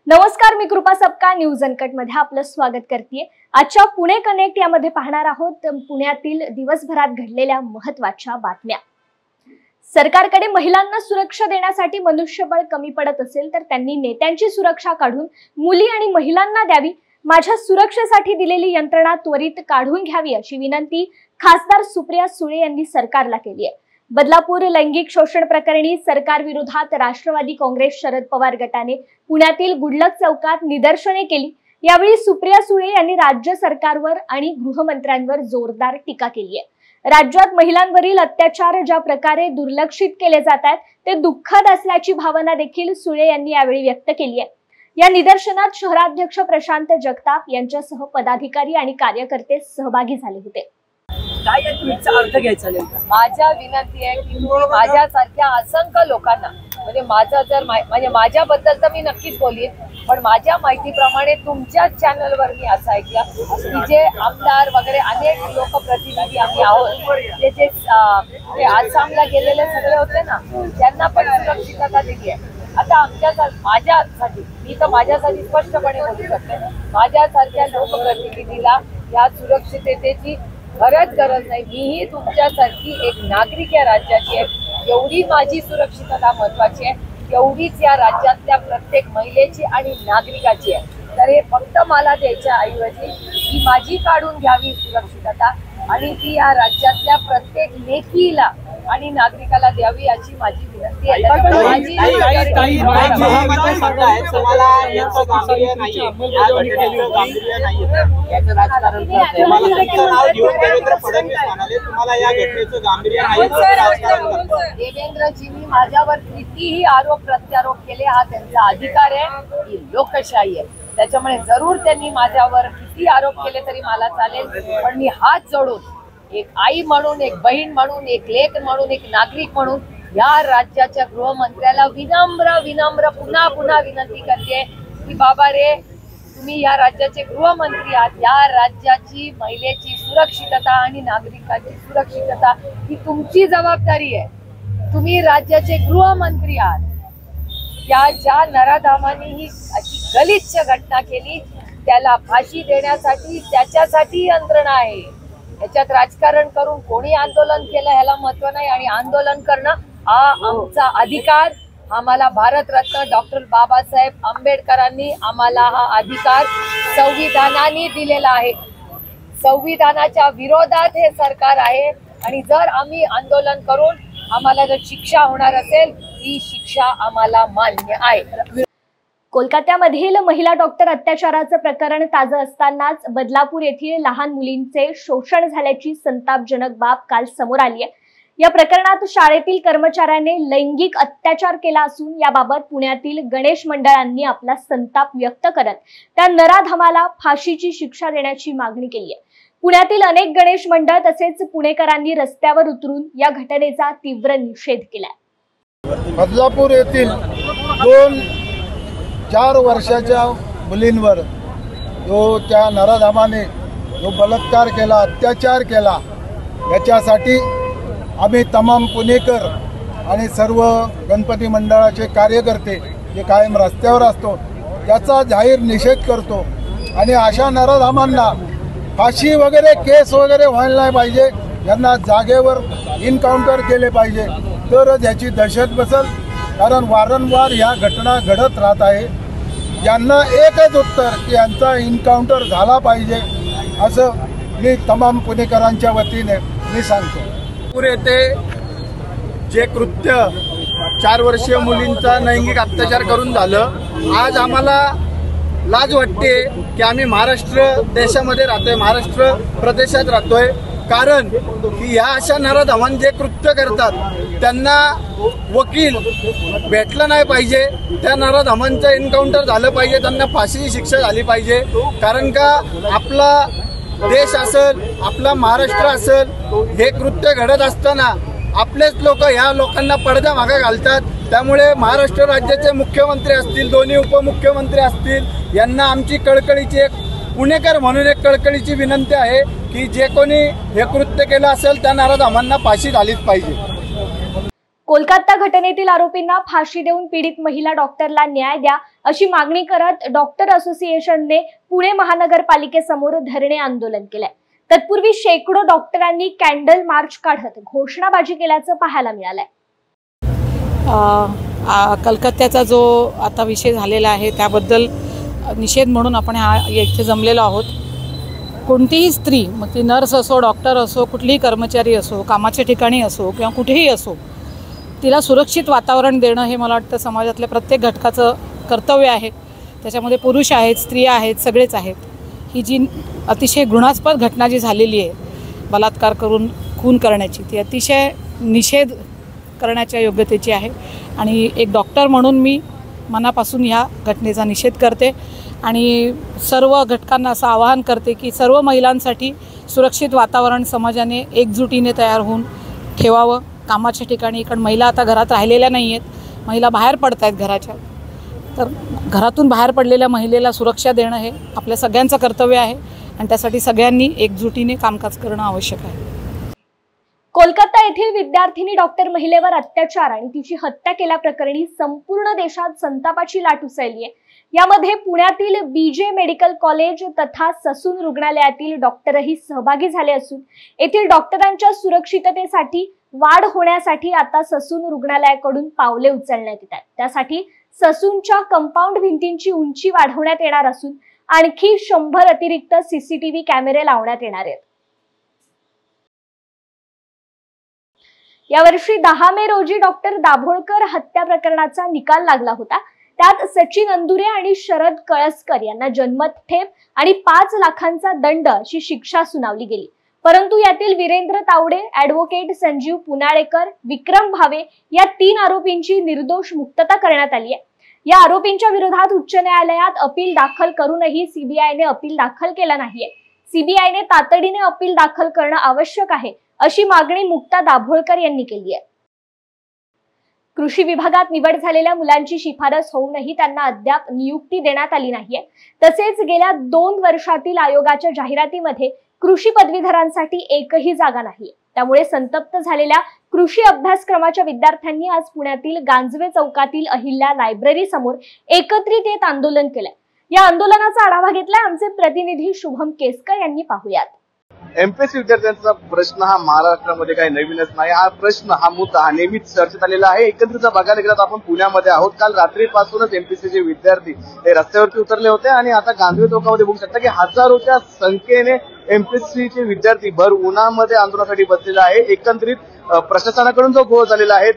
नमस्कार, मी कृपा सबका न्यूज अनकट मध्ये आपलं स्वागत करते। आजच्या पुणे कनेक्ट यामध्ये पाहणार आहोत पुण्यातील दिवसभरात घडलेल्या महत्त्वाच्या बातम्या। सरकारकडे महिलांना सुरक्षा देण्यासाठी मनुष्यबळ कमी पडत असेल तर त्यांनी नेत्यांची सुरक्षा काढून मुली आणि महिलांना द्यावी। माझ्या सुरक्षेसाठी दिलेली यंत्रणा त्वरित काढून घ्यावी अशी विनंती खासदार सुप्रिया सुळे यांनी सरकारला केली आहे। बदलापूर लैंगिक शोषण प्रकरणी सरकार विरोधात राष्ट्रवादी काँग्रेस शरद पवार गटाने पुण्यातील गुडलक चौकात निदर्शने केली। यावेळी सुप्रिया सुळे यांनी राज्य सरकारवर आणि गृहमंत्र्यांवर जोरदार टीका केली आहे। राज्यात महिलांवरील अत्याचार ज्या प्रकारे दुर्लक्षित केले जात आहेत ते दुःखद असल्याची भावना देखील सुळे यांनी यावेळी व्यक्त केली आहे। या निदर्शनात शहराध्यक्ष प्रशांत जगताप यांच्यासह पदाधिकारी आणि कार्यकर्ते सहभागी झाले होते। काय याचा अर्थ घ्यायचा नेमका? माझ्या विनंती आहे की तुम्ही माझ्यासारख्या असंख्य लोकांना म्हणजे माझं जर म्हणजे माझ्याबद्दल तर मी नक्कीच बोलीन, पण माझ्या माहितीप्रमाणे तुमच्या चॅनलवर मी असं ऐकलं की जे आमदार वगैरे अनेक लोकप्रतिनिधी आम्ही आहोत जे आसामला गेलेले सगळे होते ना, त्यांना पण सुरक्षितता दिली आहे। आता माझ्यासाठी मी तर माझ्यासाठी स्पष्टपणे बोलू शकते, माझ्यासारख्या लोकप्रतिनिधीला या सुरक्षिततेची खरंच गरज नाही। मीही तुमच्यासारखी एक नागरिक या राज्याची आहे। एवढी माझी सुरक्षितता महत्वाची आहे, एवढीच या राज्यातल्या प्रत्येक महिलेची आणि नागरिकाची आहे। तर हे फक्त मला द्यायच्या ऐवजी ही माझी काढून घ्यावी सुरक्षितता आणि ती या राज्यातल्या प्रत्येक लेकीला आणि नागरिकाला द्यावी याची माझी विनंती आहे। देवेंद्रजींनी माझ्यावर कितीही आरोप प्रत्यारोप केले, हा त्यांचा अधिकार आहे, ही लोकशाही आहे। त्याच्यामुळे जरूर त्यांनी माझ्यावर किती आरोप केले तरी मला चालेल, पण मी हात जोडून एक आई म्हणून, एक बहीण म्हणून, एक लेक म्हणून, एक नागरिक म्हणून या राज्याच्या गृहमंत्र्याला विनम्र पुन्हा पुन्हा विनंती करते की बाबा रे, तुम्ही या राज्याचे गृहमंत्री आहात। या राज्याची महिलेची सुरक्षितता आणि नागरिकांची सुरक्षितता ही तुमची जबाबदारी आहे। तुम्ही राज्याचे गृहमंत्री आहात। त्या ज्या नराधामांनी ही अशी गलिच्छ घटना केली त्याला फाशी देण्यासाठी त्याच्यासाठी यंत्रणा आहे। याच्यात राजकारण करून कोणी आंदोलन केलं ह्याला महत्व नाही, आणि आंदोलन करणं हा आमचा अधिकार। आम्हाला भारतरत्न डॉक्टर बाबासाहेब आंबेडकरांनी आम्हाला हा अधिकार संविधानाने दिलेला आहे। संविधानाच्या विरोधात हे सरकार आहे, आणि जर आम्ही आंदोलन करून आम्हाला जर शिक्षा होणार असेल ही शिक्षा आम्हाला मान्य आहे। कोलकात्यामधील महिला डॉक्टर अत्याचाराचं प्रकरण ताजं असतानाच बदलापूर येथील लहान मुलींचे शोषण झाल्याची संतापजनक बाब काल समोर आली आहे। या प्रकरणात शाळेतील कर्मचाऱ्याने लैंगिक अत्याचार केला असून याबाबत पुण्यातील गणेश मंडळांनी आपला संताप व्यक्त करत त्या नराधमाला फाशीची शिक्षा देण्याची मागणी केली आहे। पुण्यातील अनेक गणेश मंडळ तसेच पुणेकरांनी रस्त्यावर उतरून या घटनेचा तीव्र निषेध केलाय। बदलापूर येथील 4 वर्षाच्या मुलींवर जो त्या नराधमाने जो बलात्कार केला, अत्याचार केला, याच्यासाठी आम्ही तमाम पुणेकर आणि सर्व गणपती मंडळाचे कार्यकर्ते जे कायम रस्त्यावर असतो याचा जाहीर निषेध करतो। आणि अशा नराधमांना फाशी वगैरे केस वगैरे व्हायला नाही पाहिजे, यांना जागेवर इन्काउंटर केले पाहिजे, तरच याची दहशत बसेल। कारण वारंवार ह्या घटना घडत राहत आहे। यांना एकच उत्तर की यांचा इन्काउंटर झाला पाहिजे असं मी तमाम पुणेकरांच्या वतीने मी सांगतो। पुणे येथे जे कृत्य 4 वर्षीय मुलींचा लैंगिक अत्याचार करून झालं, आज आम्हाला लाज वाटते की आम्ही महाराष्ट्र देशामध्ये राहतोय, महाराष्ट्र प्रदेशात राहतोय। कारण की ह्या अशा नराधमांनी जे कृत्य करतात त्यांना वकील भेटला नाही पाहिजे, त्या नराधमांचं एन्काउंटर झालं पाहिजे, त्यांना फाशीची शिक्षा झाली पाहिजे। कारण का आपला देश असेल, आपला महाराष्ट्र असेल, हे कृत्य घडत असताना आपलेच लोक ह्या लोकांना पडद्या मागे घालतात। त्यामुळे महाराष्ट्र राज्याचे मुख्यमंत्री असतील, दोन्ही उपमुख्यमंत्री असतील, यांना आमची कळकळीची एक पुणेकर म्हणून एक कळकळीची विनंती आहे की जे कोणी हे कृत्य केलं असेल त्या नराधमांना फाशी झालीच पाहिजे। कोलकाता घटनेतील आरोपींना फाशी देऊन पीडित महिला डॉक्टरला न्याय द्या अशी मागणी करत डॉक्टर असोसिएशनने पुणे महानगरपालिकेसमोर धरणे आंदोलन केलंय। तत्पूर्वी शेकडो डॉक्टरांनी कॅन्डल मार्च काढत घोषणाबाजी केल्याचं पाहायला मिळालंय। कलकत्त्याचा जो आता विषय झालेला आहे त्याबद्दल निषेध म्हणून आपण इथे जमलेलो आहोत। कोणतीही स्त्री, मग ती नर्स असो, डॉक्टर असो, कुठलीही कर्मचारी असो, कामाच्या ठिकाणी असो किंवा कुठेही असो, तिला सुरक्षित वातावरण देणं हे मला वाटतं समाजातल्या प्रत्येक घटकाचं कर्तव्य आहे। त्याच्यामध्ये पुरुष आहेत, स्त्रिया आहेत, सगळेच आहेत। ही जी अतिशय घृणास्पद घटना जी झालेली आहे, बलात्कार करून खून करण्याची, ती अतिशय निषेध करण्याच्या योग्यतेची आहे। आणि एक डॉक्टर म्हणून मी मनापासून ह्या घटनेचा निषेध करते आणि सर्व घटकांना असं आवाहन करते की सर्व महिलांसाठी सुरक्षित वातावरण समाजाने एकजुटीने तयार होऊन ठेवावं कामाच्या ठिकाणी। कारण महिला आता घरात राहिलेल्या नाही आहेत, महिला बाहेर पडत आहेत घराच्या, तर घरातून बाहेर पडलेल्या महिलेला सुरक्षा देणं हे आपल्या सगळ्यांचं कर्तव्य आहे आणि त्यासाठी सगळ्यांनी एकजुटीने कामकाज करणं आवश्यक आहे। कोलकाता येथील विद्यार्थिनी डॉक्टर महिलेवर अत्याचार आणि तिची हत्या केल्याप्रकरणी संपूर्ण देशात संतापाची लाट उसळली आहे। यामध्ये पुण्यातील बीजे मेडिकल कॉलेज तथा ससून रुग्णालयातील डॉक्टरही सहभागी झाले असून येथील डॉक्टरांच्या सुरक्षिततेसाठी वाढ होण्यासाठी आता ससून रुग्णालयाकडून पावले उचलण्यात येत आहेत। त्यासाठी ससूनच्या कंपाऊंड भिंतींची उंची वाढवण्यात येणार असून आणखी 100 अतिरिक्त सीसीटीव्ही कॅमेरे लावण्यात येणार आहेत। यावर्षी 10 मे रोजी डॉक्टर दाभोळकर हत्या प्रकरणाचा निकाल लागला होता। त्यात सचिन अंदुरे आणि शरद कळसकर यांना जन्मठेप आणि 5 लाखांचा दंड अशी शिक्षा सुनावली गेली। परंतु यातील वीरेंद्र तावडे, ॲडव्होकेट संजीव पुनाळेकर, विक्रम भावे या 3 आरोपींची निर्दोष मुक्तता करण्यात आली आहे। या आरोपींच्या विरोधात उच्च न्यायालयात अपील दाखल करूनही सीबीआयने अपील दाखल केला नाहीये। सीबीआयने तातडीने अपील दाखल करणं आवश्यक आहे अशी मागणी मुक्ता दाभोळकर यांनी केली आहे। कृषी विभागात निवड झालेल्या मुलांची शिफारस होऊनही त्यांना अद्याप नियुक्ती देण्यात आली नाहीये। तसेच गेल्या 2 वर्षातील आयोगाच्या जाहिरातीमध्ये कृषी पदवीधरांसाठी एकही जागा नाहीये। त्यामुळे संतप्त झालेल्या कृषी अभ्यासक्रमाच्या विद्यार्थ्यांनी आज पुण्यातील गांजवे चौकातील अहिल्या लायब्ररी समोर एकत्रित येत आंदोलन केलंय। या आंदोलनाचा आढावा घेतलाय आमचे प्रतिनिधी शुभम केसकर यांनी। पाहूयात। एमपीएससी विद्यार्थ्यांचा प्रश्न हा महाराष्ट्रामध्ये काही नवीनच नाही। हा प्रश्न, हा मुद्दा हा नेहमीच चर्चेत आलेला आहे। एकत्रित बघायला गेलं तर आपण पुण्यामध्ये आहोत। काल रात्रीपासूनच एमपीएससीचे विद्यार्थी हे रस्त्यावरती उतरले होते आणि आता गांधीव चौकामध्ये बघू शकता की हजारोच्या संख्येने एमपीएससीचे विद्यार्थी भर उन्हामध्ये आंदोलनासाठी बसलेले आहे। एकत्रित प्रशासनाकडून जो घोळ झालेला आहे,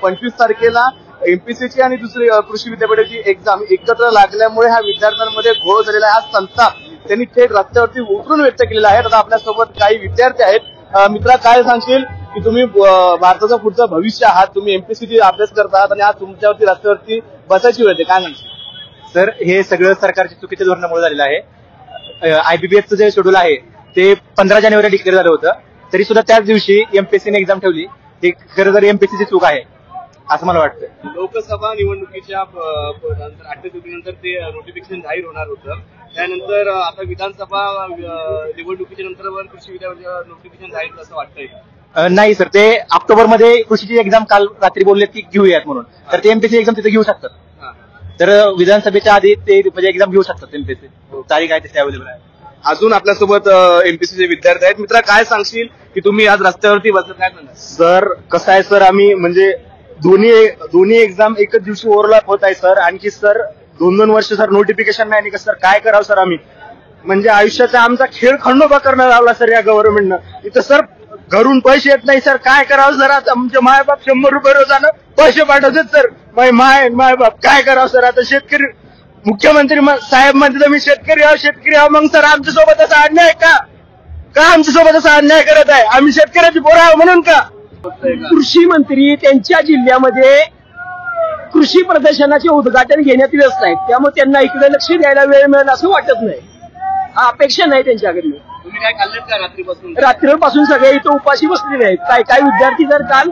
25 तारखेला एमपीएससीची आणि दुसरी कृषी विद्यापीठाची एक्झाम एकत्र लागल्यामुळे हा विद्यार्थ्यांमध्ये घोळ झालेला आहे। हा संताप त्यांनी थेट रस्त्यावरती उतरून व्यक्त केलेला आहे। आता आपल्यासोबत काही विद्यार्थी आहेत। मित्रा, काय सांगशील की तुम्ही भारताचं पुढचं भविष्य आहात, तुम्ही एमपीएससीची अभ्यास करता आहात आणि आज तुमच्यावरती रस्त्यावरती बसायची वेळ येते, काय सांगशील? सर, हे सगळं सरकारच्या चुकीच्या धोरणामुळे झालेलं आहे। आयबीपीएसचं जे शेड्यूल आहे ते 15 जानेवारी डिक्लेअर झालं होतं, तरी सुद्धा त्याच दिवशी एमपीएससीने एक्झाम ठेवली। ते खरं तर एमपीएससीची चूक आहे असं मला वाटतं। लोकसभा निवडणुकीच्या 28 नंतर ते नोटिफिकेशन जाहीर होणार होतं, त्यानंतर आता विधानसभा निवडणुकीच्या नंतर कृषी विद्यापीठाचं नोटिफिकेशन जाहीर असं वाटतंय? नाही सर, ते ऑक्टोबरमध्ये कृषीची एक्झाम काल रात्री बोलले की घेऊयात म्हणून, तर ते एमपीएससी एक्झाम तिथे घेऊ शकतात। तर विधानसभेच्या आधी ते म्हणजे एक्झाम घेऊ शकतात एमपीएससी, तारीख आहे तिथे अवेलेबल आहे। अजून आपल्यासोबत एमपीएससीचे विद्यार्थी आहेत। मित्रा, काय सांगशील की तुम्ही आज रस्त्यावरती बसत, काय सांगा? सर, कसं आहे सर, आम्ही म्हणजे दोन्ही एक्झाम एकच दिवशी ओव्हरलॅप होत आहे सर। आणखी सर 2-2 वर्ष सर नोटिफिकेशन नाही निघत सर, काय करावं सर आम्ही? म्हणजे आयुष्याचा आमचा खेळ खंडोबा करणं लावला सर या गव्हर्नमेंटनं। इथं सर घरून पैसे येत नाही सर, काय करावं सर? आता आमचे मायबाप 100 रुपये रोजानं पैसे पाठवतात सर। मायबाप काय करावं सर? आता शेतकरी मुख्यमंत्री साहेब म्हणते मी शेतकरी आहो, मग सर आमच्यासोबत असा अन्याय का आमच्यासोबत असा अन्याय करत आहे? आम्ही शेतकऱ्याची पोरं आहोत म्हणून का? कृषी मंत्री त्यांच्या जिल्ह्यामध्ये कृषी प्रदर्शनाचे उद्घाटन घेण्यात व्यस्त आहेत, त्यामुळे त्यांना इकडे लक्ष द्यायला वेळ मिळेल असं वाटत नाही। अपेक्षा नाही त्यांच्याकडनं। तुम्ही काय खाल्लं का रात्रीपासून? रात्रीपासून सगळे इथं उपाशी बसलेले आहेत। काय विद्यार्थी तर काल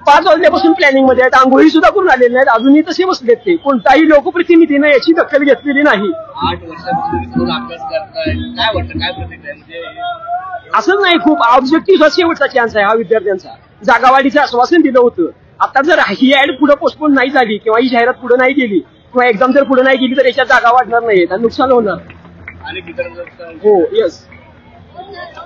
5 वाजल्यापासून प्लॅनिंग मध्ये आहेत, आंघोळी सुद्धा करून आलेले नाहीत, अजूनही तसे बसलेत ते। कोणताही लोकप्रतिनिधीने याची दखल घेतलेली नाही। 8 वर्षापासून अभ्यास करताय, काय वाटतं, काय प्रतिक्रिया? म्हणजे असं नाही, खूप ऑब्जेक्टिव्ह शेवटचा चान्स आहे हा विद्यार्थ्यांचा। जागावाढीचं आश्वासन दिलं होतं, आता जर ही ऍड पुढे पोस्टपोन नाही झाली किंवा ही जाहिरात पुढे नाही गेली किंवा एक्झाम जर पुढे नाही गेली तर याच्यात जागा वाढणार नाहीत आणि नुकसान होणार. हो येस.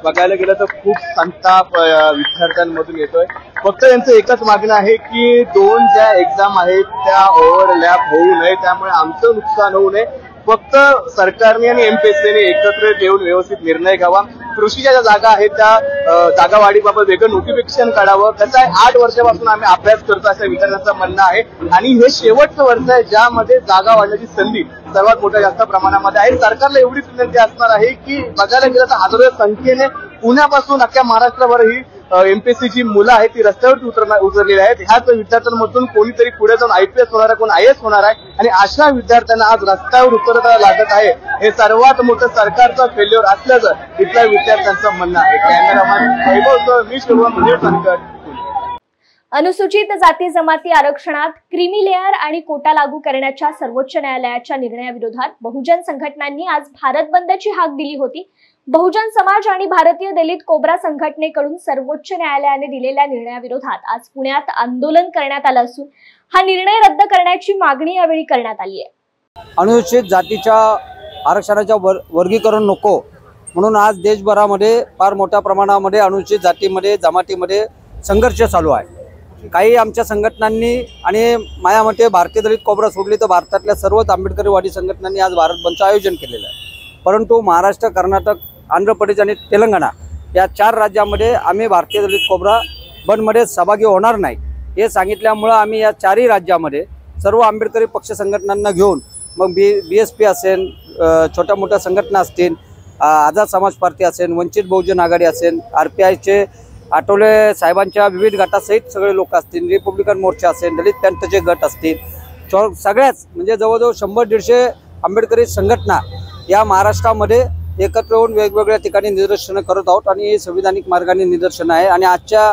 बघायला गेलं तर खूप संताप विद्यार्थ्यांमधून येतोय. फक्त यांचं एकच मागणं आहे की 2 ज्या एक्झाम आहेत त्या ओव्हरलॅप होऊ नये, त्यामुळे आमचं नुकसान होऊ नये. फक्त सरकारने आणि एमपीएससीने एकत्र येऊन व्यवस्थित निर्णय घ्यावा. कृषीच्या ज्या जागा आहेत त्या जागा वाढीबाबत वेगळं नोटिफिकेशन काढावं. कसं आहे 8 वर्षापासून आम्ही अभ्यास करतो असं विद्यार्थ्यांचं म्हणणं आहे आणि हे शेवटचं वर्ष आहे ज्यामध्ये जागा वाढण्याची संधी सर्वात मोठ्या जास्त प्रमाणामध्ये आहे. सरकारला एवढीच विनंती असणार आहे की बघायला गेलं तर हजारो संख्येने पुण्यापासून अख्ख्या महाराष्ट्रावर ही एमपीएससीची मुलं आहेत ती रस्त्यावर उतरलेली आहेत. ह्याच विद्यार्थ्यांमधून कोणीतरी पुढे जाऊन आयपीएस होणार आहे, कोण आयएस होणार आहे आणि अशा विद्यार्थ्यांना आज रस्त्यावर उतरायला लागत आहे. हे सर्वात मोठं सरकारचं फेल्युअर असल्याचं इथल्या विद्यार्थ्यांचं म्हणणं आहे. कॅमेरामॅन वैभव मी शुभम संकट. अनुसूचित जाती जमाती आरक्षणात क्रीमी लेअर आणि कोटा लागू करण्याच्या सर्वोच्च न्यायालयाच्या निर्णयाविरोधात बहुजन संघटनांनी आज भारत बंदची हाक दिली होती. बहुजन समाज आणि भारतीय दलित कोब्रा संघटनेकडून सर्वोच्च न्यायालयाने दिलेल्या निर्णयाविरोधात आज पुण्यात आंदोलन करण्यात आलं असून हा निर्णय रद्द करण्याची मागणी यावेळी करण्यात आली आहे. अनुसूचित जातीच्या आरक्षणाच्या वर्गीकरण नको म्हणून आज देशभरामध्ये फार मोठ्या प्रमाणामध्ये अनुसूचित जातीमध्ये जमातीमध्ये संघर्ष चालू आहे. काही आमच्या संघटनांनी आणि माझ्या मते भारतीय दलित कोब्रा सोडली तर भारतातल्या सर्वच आंबेडकरवादी संघटनांनी आज भारत बंदचं आयोजन केलेलं आहे. परंतु महाराष्ट्र, कर्नाटक, आंध्र प्रदेश आणि तेलंगणा या 4 राज्यामध्ये आम्ही भारतीय दलित कोब्रा बंदमध्ये सहभागी होणार नाही हे सांगितल्यामुळं आम्ही या 4ही राज्यामध्ये सर्व आंबेडकरी पक्ष संघटनांना घेऊन मग BSP असेल, छोट्या मोठ्या संघटना असतील, आझाद समाज पार्टी असेल, वंचित बहुजन आघाडी असेल, RPIचे आठवले साहेबांच्या विविध गटासहित सगळे लोक असतील, रिपब्लिकन मोर्चा असेल, दलित पॅंथरचे गट असतील, सगळ्याच म्हणजे जवळजवळ 100-150 आंबेडकरी संघटना या महाराष्ट्रामध्ये एकत्र येऊन वेगवेगळ्या ठिकाणी निदर्शनं करत आहोत आणि हे संविधानिक मार्गाने निदर्शनं आहे. आणि आजच्या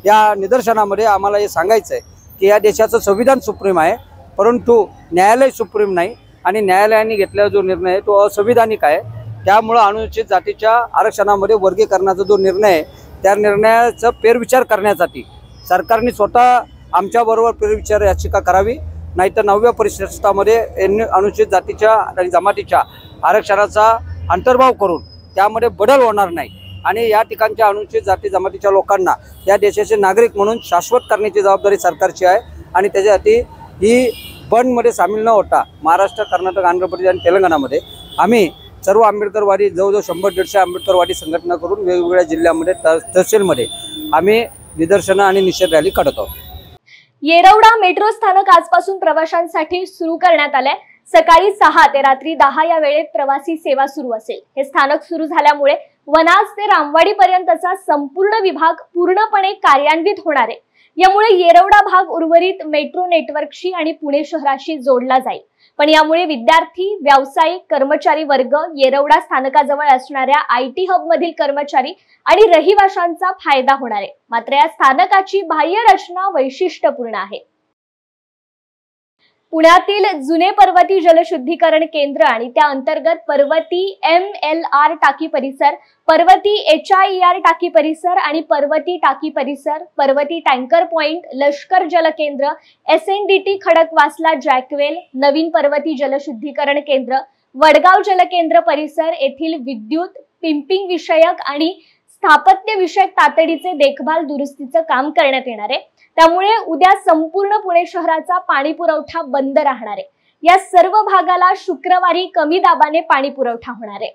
या निदर्शनामध्ये आम्हाला हे सांगायचं आहे की या देशाचं संविधान सुप्रीम आहे, परंतु न्यायालय सुप्रीम नाही आणि न्यायालयाने घेतलेला जो निर्णय आहे तो असंविधानिक आहे. त्यामुळं अनुसूचित जातीच्या आरक्षणामध्ये वर्गीकरणाचा जो निर्णय आहे त्या निर्णयाचा फेरविचार करण्यासाठी सरकारने स्वतः आमच्याबरोबर फेरविचार याचिका करावी, नाहीतर 9व्या परिशिष्टामध्ये अनुसूचित जातीच्या आणि जमातीच्या आरक्षणाचा अंतर्भाव करून त्यामध्ये बदल होणार नाही आणि या ठिकाणच्या अनुसूचित जाती जमातीच्या लोकांना या देशाचे नागरिक म्हणून शाश्वत करण्याची जबाबदारी सरकारची आहे. आणि त्याच्यासाठी ही बंदमध्ये सामील न होता महाराष्ट्र, कर्नाटक, आंध्र प्रदेश आणि तेलंगणामध्ये आम्ही सर्व आंबेडकरवादी जवळजवळ 100-150 आंबेडकरवादी संघटना करून वेगवेगळ्या जिल्ह्यामध्ये तहसीलमध्ये आम्ही निदर्शनं आणि निषेध रॅली काढत आहोत. येरवडा मेट्रो स्थानक आजपासून प्रवाशांसाठी सुरू करण्यात आलंय. सकाळी 6 ते रात्री 10 या वेळेत प्रवासी सेवा सुरू असेल. हे स्थानक सुरू झाल्यामुळे वनाज ते रामवाडी पर्यंतचा संपूर्ण विभाग पूर्णपणे कार्यान्वित होणार आहे. यामुळे येरवडा भाग उर्वरित मेट्रो नेटवर्कशी आणि पुणे शहराशी जोडला जाईल. पण यामुळे विद्यार्थी, व्यावसायिक, कर्मचारी वर्ग, येरवडा स्थानकाजवळ असणाऱ्या IT हब मधील कर्मचारी आणि रहिवाशांचा फायदा होणार आहे. मात्र या स्थानकाची बाह्य रचना वैशिष्ट्यपूर्ण आहे. पुण्यातील जुने पर्वती जलशुद्धीकरण केंद्र आणि त्या अंतर्गत पर्वती MLR टाकी परिसर, पर्वती HIER टाकी परिसर आणि पर्वती टाकी परिसर, पर्वती टँकर पॉइंट, लष्कर जलकेंद्र, SNDT खडकवासला जॅकवेल, नवीन पर्वती जलशुद्धीकरण केंद्र, वडगाव जलकेंद्र परिसर येथील विद्युत, पिंपिंग विषयक आणि स्थापत्य विषयक तातडीचे देखभाल दुरुस्तीचं काम करण्यात येणार आहे. त्यामुळे उद्या संपूर्ण पुणे शहराचा पाणी पुरवठा बंद राहणार आहे. या सर्व भागाला शुक्रवारी कमी दाबाने पाणी पुरवठा होणार आहे.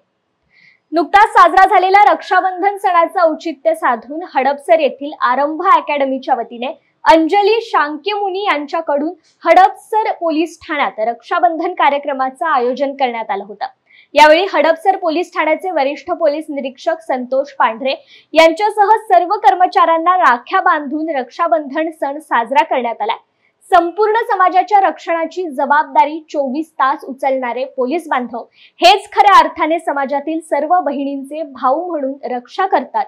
नुकताच साजरा झालेला रक्षाबंधन सणाचं औचित्य साधून हडपसर येथील आरंभ अकॅडमीच्या वतीने अंजली शांक्यमुनी यांच्याकडून हडपसर पोलीस ठाण्यात रक्षाबंधन कार्यक्रमाचं आयोजन करण्यात आलं होतं. यावेळी हडपसर पोलीस ठाण्याचे वरिष्ठ पोलीस निरीक्षक संतोष पांढरे यांच्यासह सर्व कर्मचाऱ्यांना राख्या बांधून रक्षाबंधन सण साजरा करण्यात आला. संपूर्ण समाजाच्या रक्षणाची जबाबदारी 24 तास उचलणारे पोलीस बांधव हेच खऱ्या अर्थाने समाजातील सर्व बहिणींचे भाऊ म्हणून रक्षा करतात.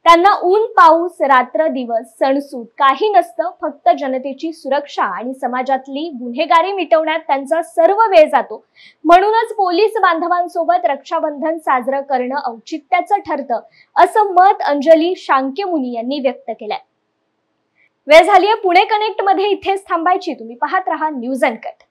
त्यांना ऊन पाऊस रात्र दिवस सणसूद काही नसतं, फक्त जनतेची सुरक्षा आणि समाजातली गुन्हेगारी मिटवण्यात त्यांचा सर्व वेळ जातो. म्हणूनच पोलीस बांधवांसोबत रक्षाबंधन साजरं करणं औचित्याचं ठरतं, असं मत अंजली शांक्यमुनी यांनी व्यक्त केलंय. वेळ झालीय पुणे कनेक्ट मध्ये इथेच थांबायची. तुम्ही पाहत रहा न्यूज अनकट.